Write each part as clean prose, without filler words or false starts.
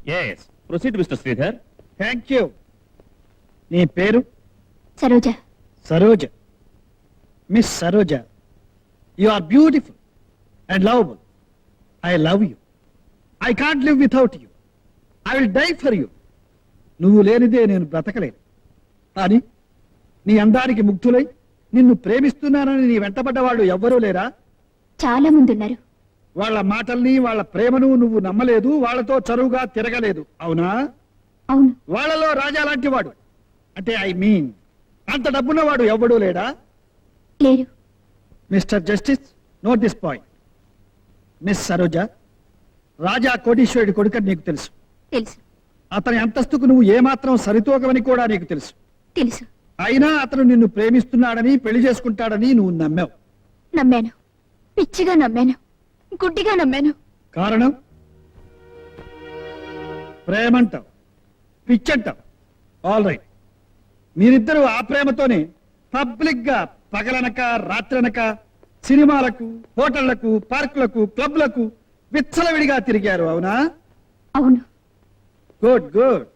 Yes. Proceed, Mr. Sridhar. Thank you. నీ పేరు? Saroja. Saroja. Miss Saroja, you are beautiful and lovable. I love you. I can't live without you. I will die for you. నువ్వు లేనిదే నేను బ్రతకలేను. కానీ నీ అందానికి ముగ్ధులై నిన్ను ప్రేమిస్తున్నానని నీ వెంటబడ్డ వాళ్ళు ఎవ్వరూ లేరా? చాలా మంది ఉన్నారు. వాళ్ళ మాటల్ని వాళ్ళ ప్రేమను నువ్వు నమ్మలేదు, వాళ్ళతో చరువుగా తిరగలేదు, అవునా? అవును. వాళ్ళలో రాజా లాంటి వాడు, అంటే ఐ మీన్ అంత డబ్బున్నవాడు ఎవ్వడూ లేడా? లేరు. Mister justice, note this point. Miss Saroja, Raja కోటీశ్వరుడి కొడుకని నీకు తెలుసు. తెలుసు. అతని అంతస్తుకు నువ్వు ఏమాత్రం సరితూగవని కూడా నీకు తెలుసు. తెలుసు. అయినా అతను నిన్ను ప్రేమిస్తున్నాడని, పెళ్లి చేసుకుంటాడని నువ్వు నమ్మావు. నమ్మాను. పిచ్చిగా నమ్మాను. గుడ్డిగా నమ్మాను. కారణం? ప్రేమంటావు, పిచ్చంటావు. All right. మీరిద్దరూ ఆ ప్రేమతోనే పబ్లిక్ గా పగలనక రాత్రనక సినిమాలకు, హోటళ్లకు, పార్కులకు, క్లబ్లకు విచ్చలవిడిగా తిరిగారు, అవునా? అవును. Good good.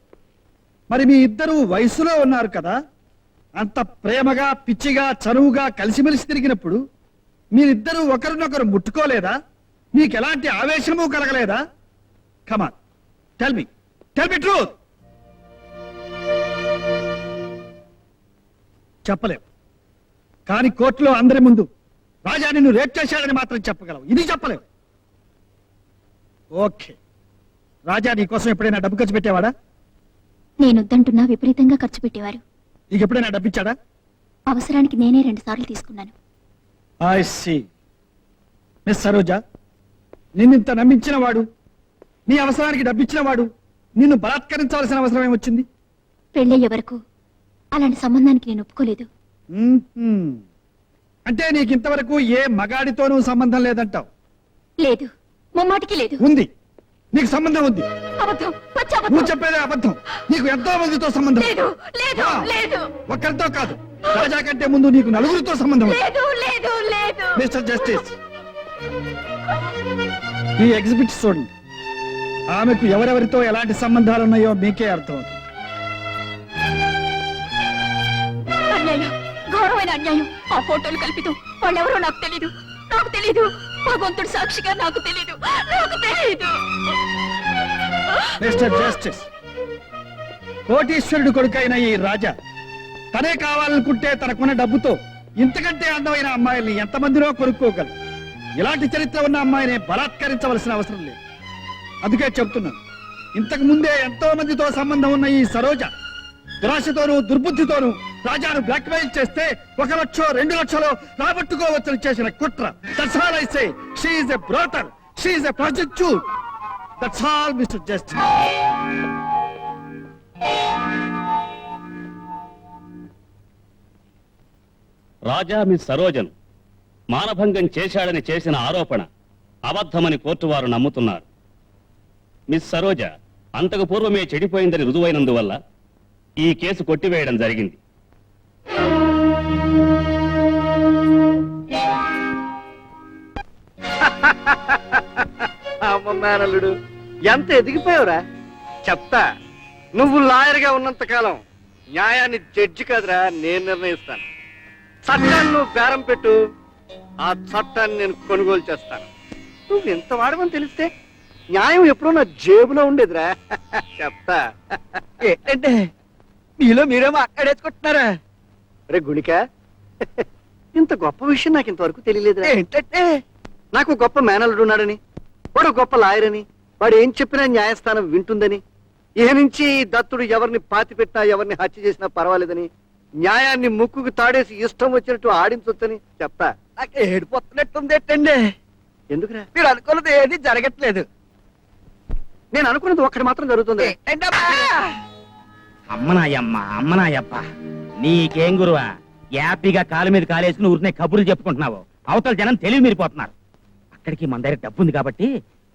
మరి మీ ఇద్దరు వయసులో ఉన్నారు కదా, అంత ప్రేమగా పిచ్చిగా చనువుగా కలిసిమెలిసి తిరిగినప్పుడు మీరిద్దరూ ఒకరినొకరు ముట్టుకోలేదా? మీకెలాంటి ఆవేశము కలగలేదా? కమాన్, టెల్ మీ ట్రూత్. చెప్పలేవు, కానీ కోర్టులో అందరి ముందు రాజా నిన్ను రేప్ చేశాడని మాత్రం చెప్పగలవు. ఇది చెప్పలేవు. ఓకే. రాజా నీ కోసం ఎప్పుడైనా డబ్బు ఖర్చు పెట్టేవాడా? నేనొద్దంటున్నా విపరీతంగా ఖర్చు పెట్టేవారు. నీకు ఎప్పుడైనా డబ్బిచ్చాడా? అవసరానికి నేనే 2 సార్లు తీసుకున్నాను. I see. మిస్ సరోజ, నిన్నింత నమ్మించిన వాడు, నీ అవసరానికి డబ్బిచ్చిన వాడు నిన్ను బలాత్కరించవలసిన అవసరం ఏమొచ్చింది? పెళ్ళయ్యే వరకు అలాంటి సంబంధానికి నేను ఒప్పుకోలేదు. మ్మ్హ్మ్. అంటే నీకు ఇంతవరకు ఏ మగాడితోనూ సంబంధం లేదంటావు? లేదు, ముమ్మాటికి లేదు. ఉంది. నీకు సంబంధం ఉంది. అబద్ధం, పచ్చి అబద్ధం. నువ్వు చెప్పేదే అబద్ధం. నీకు ఎంతో మందితో సంబంధం. లేదు, లేదు, ఆ. లేదు. ఒక్కరితో కాదు, రాజా కంటే ముందు నీకు 4 సంబంధం ఉంది. లేదు, లేదు, లేదు. మిస్టర్ జస్టిస్, ఈ ఎగ్జిబిట్ చూడండి. ఆమెకు ఎవరెవరితో ఎలాంటి సంబంధాలున్నాయో మీకే అర్థం. అన్యాయం, ఘోరమైన అన్యాయం. ఆ ఫోటోలు కల్పితం. వాళ్ళెవరో నాకు తెలీదు. నాకు తెలీదు. భగవంతుడు సాక్షిగా నాకు తెలీదు. నాకు తెలీదు. మిస్టర్ జస్టిస్, కోటీశ్వరుడు కొడుకైన ఈ రాజా తనే కావాలనుకుంటే తనకున్న డబ్బుతో ఇంతకంటే అందమైన అమ్మాయిల్ని ఎంతమందినో కొనుక్కోగలరు. ఇలాంటి చరిత్ర ఉన్న అమ్మాయిని బలాత్కరించవలసిన అవసరం లేదు. అందుకే చెప్తున్నాను, ఇంతకు ముందే ఎంతో మందితో సంబంధం ఉన్న ఈ సరోజ దురాశతోనూ దుర్బుద్ధితోనూ రాజాను బ్లాక్మెయిల్ చేస్తే 1 లక్షో 2 లక్షలో రాబట్టుకోవచ్చని చేసిన కుట్ర. That's all I say. She is a brother. She is a prostitute. That's all mister justice. Raja miss సరోజను మానభంగం చేశాడని చేసిన ఆరోపణ అబద్ధమని కోర్టు వారు నమ్ముతున్నారు. మిస్ సరోజ అంతకు పూర్వమే చెడిపోయిందని రుజువైనందువల్ల ఈ కేసు కొట్టివేయడం జరిగింది. అమ్మమ్మేనల్లుడు, ఎంత ఎదిగిపోయావురా. చెప్తా, నువ్వు లాయర్గా ఉన్నంత కాలం న్యాయాన్ని జడ్జి కాదురా నేను నిర్ణయిస్తాను. చట్టాన్ని నువ్వు బేరం పెట్టు, ఆ చట్టాన్ని నేను కొనుగోలు చేస్తాను. నువ్వు ఎంత వాడమని తెలిస్తే న్యాయం ఎప్పుడో నా జేబులో ఉండేదిరా. చెప్తా. ఏంటంటే మీలో మీరేమో అక్కడేసుకుంటున్నారా? రే గుణిక, ఇంత గొప్ప విషయం నాకు ఇంతవరకు తెలియలేదురా. ఏంటంటే నాకు గొప్ప మేనల్లుడు ఉన్నాడని, వాడు గొప్ప లాయర్ అని, వాడు ఏం చెప్పినా న్యాయస్థానం వింటుందని, ఇహ నుంచి దత్తుడు ఎవరిని పాతి పెట్టినా ఎవరిని హత్య చేసినా పర్వాలేదని, న్యాయాన్ని ముక్కుకు తాడేసి ఇష్టం వచ్చినట్టు ఆడించొచ్చని చెప్తా. నాకు ఏడిపోతున్నట్టుంది. ఏంటండి ఎందుకురా? మీరు అనుకున్నది ఏది జరగట్లేదు. నేను అనుకున్నది ఒక్కటి మాత్రం జరుగుతుంది. అమ్మనాయప్ప నీకేం గురువా? యాపీగా కాలు మీద కాలేసుకుని ఊరినే కబుర్లు చెప్పుకుంటున్నావు. అవతల జనం తెలివి మీరిపోతున్నారు. అక్కడికి మన దగ్గర డబ్బు ఉంది కాబట్టి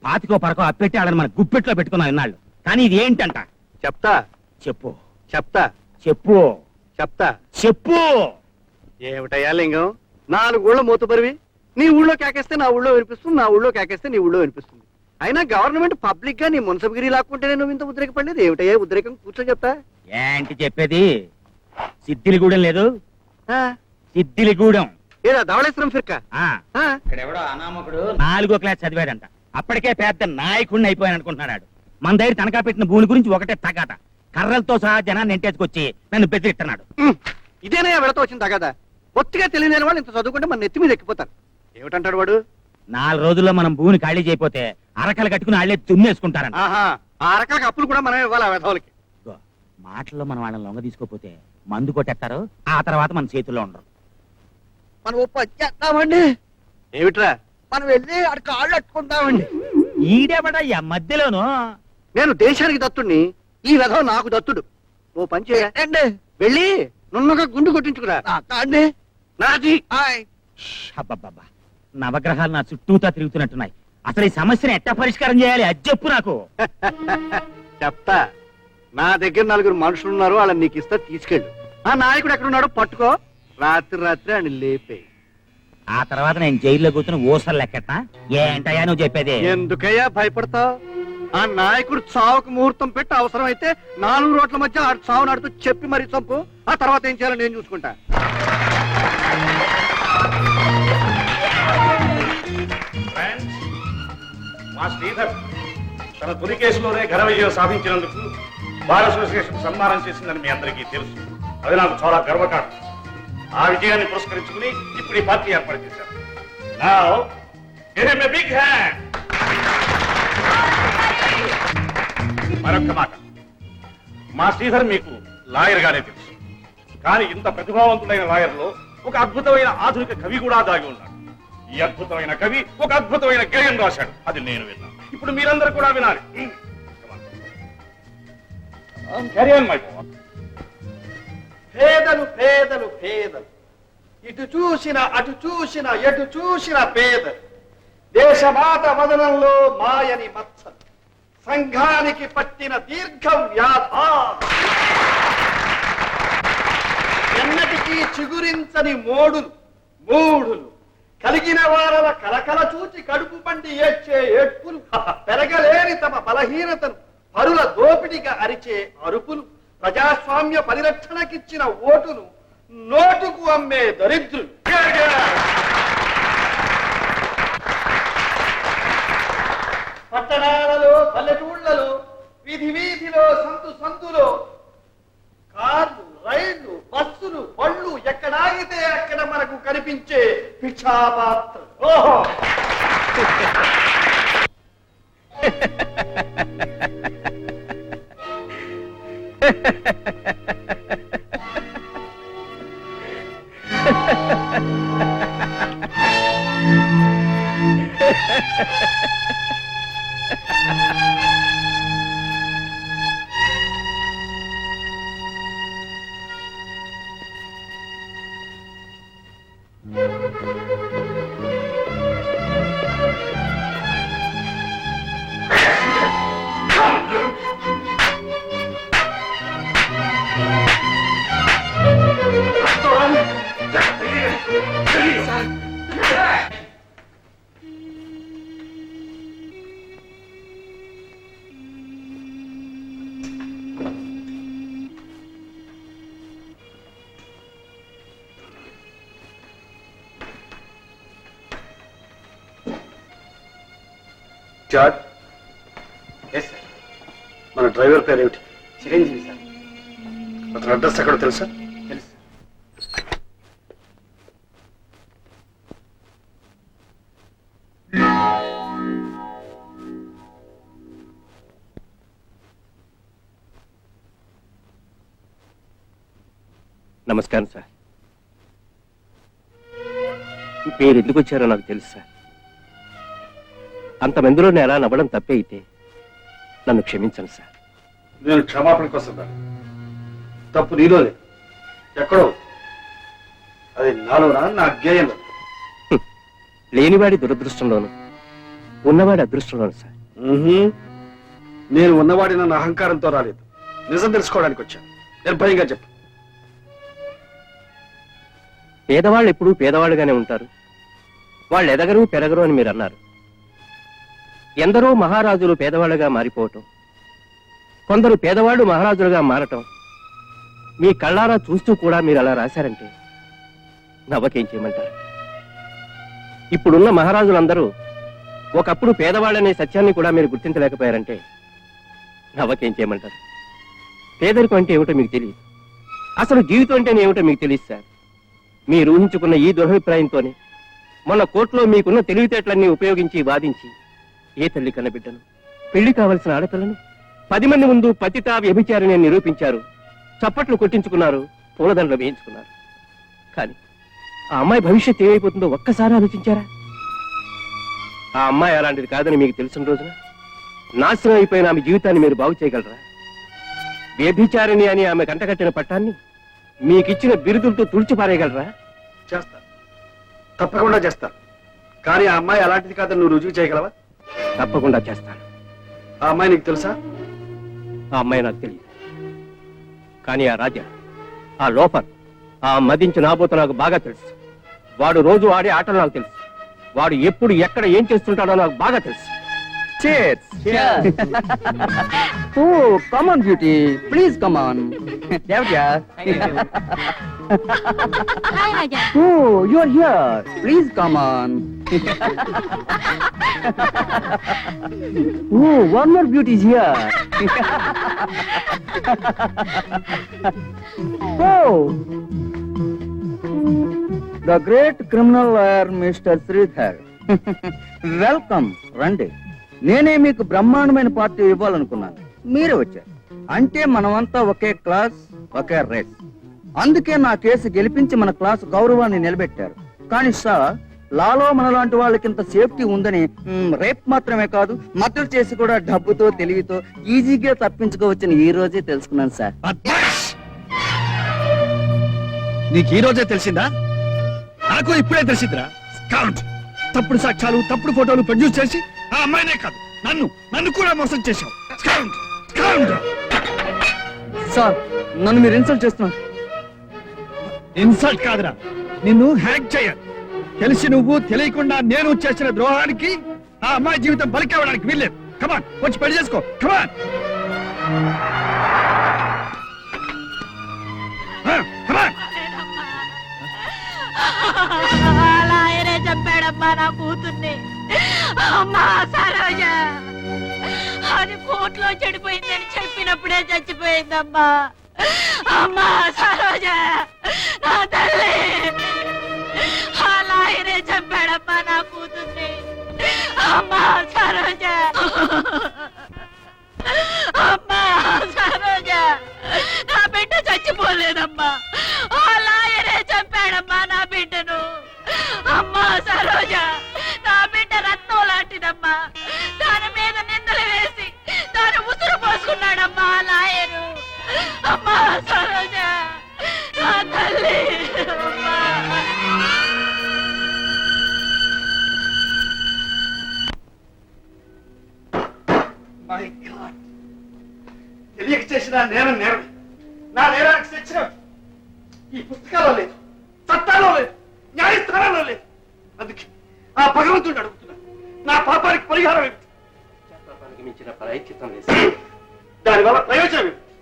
పాతికో పరకో అప్పెట్టి వాళ్ళని మన గుప్పెట్లో పెట్టుకున్నాం ఇన్నాళ్ళు. కానీ ఇది ఏంటంట? చెప్తా. చెప్పు. చెప్తా. చెప్పు. చెప్తా. చెప్పు. ఏమిటయ్యా లింగం, 4 ఊళ్ళో మూతపరివి. నీ ఊళ్ళో కేకేస్తే నా ఊళ్ళో వినిపిస్తుంది, నా ఊళ్ళో కేకేస్తే నీ ఊళ్ళో వినిపిస్తుంది. అయినా గవర్నమెంట్ పబ్లిక్ గా నీ మున్సబగిరి లాక్కుంటేనే నువ్వు ఇంత ఉద్రేకపడలేదు ఏమిటయ్యా ఉద్రేకం కూర్చొని చెప్తా ఏంటి చెప్పేది? సిద్ధిలిగూడెం లేదు, ఆ, సిద్ధిలిగూడెం. ఏదా ధవళేశ్వరం ఫిర్కా ఆ, ఆ, ఇక్కడెవడో అనామకుడు 4వ క్లాస్ చదివాడంట. అప్పటికే పెద్ద నాయకుడిని అయిపోయాను అనుకుంటున్నాడు. మన దగ్గర తనఖా పెట్టిన భూమి గురించి ఒకటే తగాట. కర్రలతో సహా జనాన్ని ఎంటేసుకొచ్చి నన్ను బెదిరిస్తున్నాడు. ఉమ్, ఇదేనయ్యా వెళతో వచ్చింది తగదా బొత్తిగా తెలియని వాళ్ళు ఇంత చదువుకుంటే మన నెత్తి మీద ఎక్కిపోతారు ఏమిటంటాడు వాడు 4 రోజుల్లో మనం భూమిని ఖాళీ చేయకపోతే అరకలు కట్టుకుని వాళ్ళే తుమ్మేసుకుంటారంట. ఆహా ఆ రకాల అప్పులు కూడా మనం ఇవ్వాలి ఆ వెధవులకి ఇదిగో, మాటల్లో మనం వాళ్ళని లొంగ తీసుకోపోతే మందు కొట్టేస్తారు. ఆ తర్వాత మన చేతుల్లో ఉండరు. మనం ఓ పని చేద్దామండి ఏమిట్రా మనం వెళ్ళి ఆడ కాళ్ళు అట్టుకుందామండి ఈడేబడయ్యా మధ్యలోను. నేను దేశానికి దత్తుడిని ఈ వెధవ నాకు దత్తుడు ఓ పని చేయండి వెళ్ళి నున్నగా గుండు కొట్టించుకురా నాది అబ్బబ్బబ్బా, నవగ్రహాలు నా చుట్టూతా తిరుగుతున్నట్టున్నాయి. అసలు ఈ సమస్యను ఎట్టా పరిష్కారం చేయాలి అది చెప్పు నాకు. చెప్తా నా దగ్గర 4 మనుషులు ఉన్నారు వాళ్ళని నీకు ఇస్తా తీసుకెళ్ళు ఆ నాయకుడు ఎక్కడున్నాడో పట్టుకో రాత్రి అని లేపే ఆ తర్వాత నేను జైల్లో కూర్చుని ఊసలు లెక్కట్నా? ఏంటయ్యా నువ్వు చెప్పేది? ఎందుకయ్యా భయపడతావు ఆ నాయకుడు చావుకు ముహూర్తం పెట్టి అవసరం అయితే 4 రోడ్ల మధ్య ఆ చావు నాడుతూ చెప్పి మరీ చంపు ఆ తర్వాత ఏం చేయాలో నేను చూసుకుంటా మా శ్రీధర్ తన తొలి కేసులోనే ఘన విజయం సాధించినందుకు బార్ అసోసియేషన్ సన్మానం చేసిందని మీ అందరికీ తెలుసు. అది నాకు చాలా గర్వకారణం. ఆ విజయాన్ని పురస్కరించుకుని ఇప్పుడు ఈ పార్టీ ఏర్పాటు చేశారు. Now, give him a big hand. మరొక్క మాట, మా శ్రీధర్ మీకు లాయర్ గానే తెలుసు, కానీ ఇంత ప్రతిభావంతుడైన లాయర్లో ఒక అద్భుతమైన ఆధునిక కవి కూడా దాగి ఉన్నాడు. ఈ అద్భుతమైన కవి ఒక అద్భుతమైన గేయం రాశాడు. అది నేను విన్నాను. ఇప్పుడు మీరందరూ కూడా వినాలి. Carry on, my boy. పేదలు పేదలు పేదలు ఇటు చూసిన అటు చూసిన ఎటు చూసిన పేదలు దేశమాత వదనంలో మాయని మత్సలు సంఘానికి పట్టిన దీర్ఘ వ్యాధ ఎన్నటికీ చిగురించని మూడులు కలిగిన వారల కలకల చూచి కడుపు పండి ఏడ్చే ఏడ్పులు పెరగలేని తమ బలహీనతను పరుల దోపిడిగా అరిచే అరుపులు ప్రజాస్వామ్య పరిరక్షణకిచ్చిన ఓటును నోటుకు అమ్మే దరిద్రులు పట్టణాలలో పల్లెటూళ్లలో వీధిలో సందులో కార్లు రైళ్లు బస్సులు బళ్ళు ఎక్కడాగితే అక్కడ మనకు కనిపించే పిచ్చాపాత్ర ఓహో జార్జ్, మన డ్రైవర్ పేరు ఏమిటి? చిరంజీవి సార్. అతని అడ్రస్ ఎక్కడ తెలుసా? తెలుసు. నమస్కారం సార్. మీరు ఎందుకు వచ్చారో నాకు తెలుసు సార్. అంతమందిలో నేను ఎలా నవ్వడం తప్పే అయితే నన్ను క్షమించండి సార్. నేను క్షమాపణ కోసం రాను. తప్పు నీలోనే ఎక్కడో, అది నాలోనా నా జ్ఞేయంలో? లేనివాడి దురదృష్టంలోను ఉన్నవాడి అదృష్టంలోను సార్. నేను ఉన్నవాడి నన్ను అహంకారంతో రాలేదు, నిజం తెలుసుకోవడానికి వచ్చాను. నిర్భయంగా చెప్పు. పేదవాళ్ళు ఎప్పుడూ పేదవాళ్ళుగానే ఉంటారు. వాళ్ళు ఎదగరు పెరగరు అని మీరు అన్నారు. ఎందరో మహారాజులు పేదవాళ్ళుగా మారిపోవటం, కొందరు పేదవాళ్ళు మహారాజులుగా మారటం మీ కళ్ళారా చూస్తూ కూడా మీరు అలా రాశారంటే నవ్వకేం చేయమంటారు? ఇప్పుడున్న మహారాజులందరూ ఒకప్పుడు పేదవాళ్ళనే సత్యాన్ని కూడా మీరు గుర్తించలేకపోయారంటే నవ్వకేం చేయమంటారు? పేదరికం అంటే ఏమిటో మీకు తెలియదు, అసలు జీవితం అంటేనే ఏమిటో మీకు తెలియదు సార్. మీరు ఊహించుకున్న ఈ దురభిప్రాయంతోనే మొన్న కోర్టులో మీకున్న తెలివితేటలన్నీ ఉపయోగించి వాదించి ఏ తల్లి కన్న బిడ్డను, పెళ్లి కావలసిన ఆడపిల్లను 10 మంది ముందు పతిత వ్యభిచారిని నిరూపించారు, చప్పట్లు కొట్టించుకున్నారు, పూలదండలు వేయించుకున్నారు. కానీ ఆ అమ్మాయి భవిష్యత్తు ఏమైపోతుందో ఒక్కసారి ఆలోచించారా? ఆ అమ్మాయి అలాంటిది కాదని మీకు తెలిసిన రోజున నాశనం అయిపోయిన ఆమె జీవితాన్ని మీరు బాగు చేయగలరా? వ్యభిచారిణి అని ఆమె కంటకట్టిన పట్టాన్ని మీకిచ్చిన బిరుదులతో తుడిచిపారేయగలరా? చేస్తా, తప్పకుండా చేస్తా. కానీ ఆ అమ్మాయి అలాంటిది కాదని నువ్వు రుజువు చేయగలవా? తప్పకుండా చేస్తాను. ఆ అమ్మాయి నీకు తెలుసా? ఆ అమ్మాయి నాకు తెలియదు, కానీ ఆ రాజా, ఆ లోపర్, ఆ మదించి నాబోత నాకు బాగా తెలుసు. వాడు రోజు ఆడే ఆటలు నాకు తెలుసు. వాడు ఎప్పుడు ఎక్కడ ఏం చేస్తుంటాడో నాకు బాగా తెలుసు. Cheers. Oh, come on, beauty. Please come on. Devya. Hi Raja. Oh, you're here. Please come on. Oh, one more beauty is here. Oh, the great criminal lawyer, Mr. Sridhar. Welcome, రండి. నేనే మీకు బ్రహ్మాండమైన party ఇవ్వాలనుకున్నాను, మీరే వచ్చారు. అంటే మనమంతా ఒకే class, ఒకే race. అందుకే నా కేసు గెలిపించి మన క్లాస్ గౌరవాన్ని నిలబెట్టారు. కానీ సార్, లాలో మనలాంటి వాళ్ళకి ఇంత సేఫ్టీ ఉందని రేప్ మాత్రమే కాదు, మర్డర్ చేసి కూడా డబ్బుతో తెలివితో ఈజీగా తప్పించుకోవచ్చని ఈ రోజే తెలుసుకున్నాను సార్. బద్మాష్! నీకు ఈ రోజే తెలిసిందా? నాకు ఇప్పుడే తెలిసిందిరా. స్కౌంట్! తప్పుడు సాక్ష్యాలు, తప్పుడు ఫోటోలు ప్రొడ్యూస్ చేసి ఆ అమ్మాయినే కాదు నన్ను కూడా మోసం చేశావు. స్కౌంట్! స్కౌంట్! సార్, నన్ను మీరు ఇన్సల్ట్ చేస్తున్నారు. ఇన్సల్ట్ కాదురా, నిన్ను హ్యాక్ చేయాలి. తెలిసి నువ్వు తెలియకుండా నేను చేసిన ద్రోహానికి ఆ అమ్మాయి జీవితం బలికేవడానికి వీల్లేదు. కమాన్, వచ్చి పెళ్లి చేసుకో. కమాన్, కమాన్. అలా ఆయనే చంపాడమ్మా నా కూతుర్ని. అమ్మా సరోజ అది కోర్టులో చెడిపోయిందని చెప్పినప్పుడే చచ్చిపోయిందమ్మా. అమ్మా సరోజ నా తల్లి, అలా ఆయనే చంపాడమ్మా నా కూతుర్ని. అమ్మా సరోజ, అమ్మా సరోజ, నా బిడ్డ చచ్చిపోలేదమ్మా. అలా ఆయనే చంపాడమ్మా నా బిడ్డను. అమ్మా సరోజ, నా బిడ్డ రత్నం లాంటిదమ్మా. దాని మీద నిందలు వేసి దాని ఉసురు పోసుకున్నాడమ్మా లాయరు. అమ్మా సరోజ, నా తల్లి. అమ్మా. My God! తెలియక చేసిన నేరం నేరం. నా నేరానికి శిక్ష ఈ పుస్తకాల్లో లేదు, చట్టాల్లో లేదు, న్యాయస్థానాల్లో లేదు. అందుకే ఆ భగవంతుడిని అడుగుతున్నాను, నా పాపానికి పరిహారం ఏమిటి? పాపానికి మించిన ప్రాయశ్చిత్తం లేదు. దానివల్ల ప్రయోజనం ఏమిటి?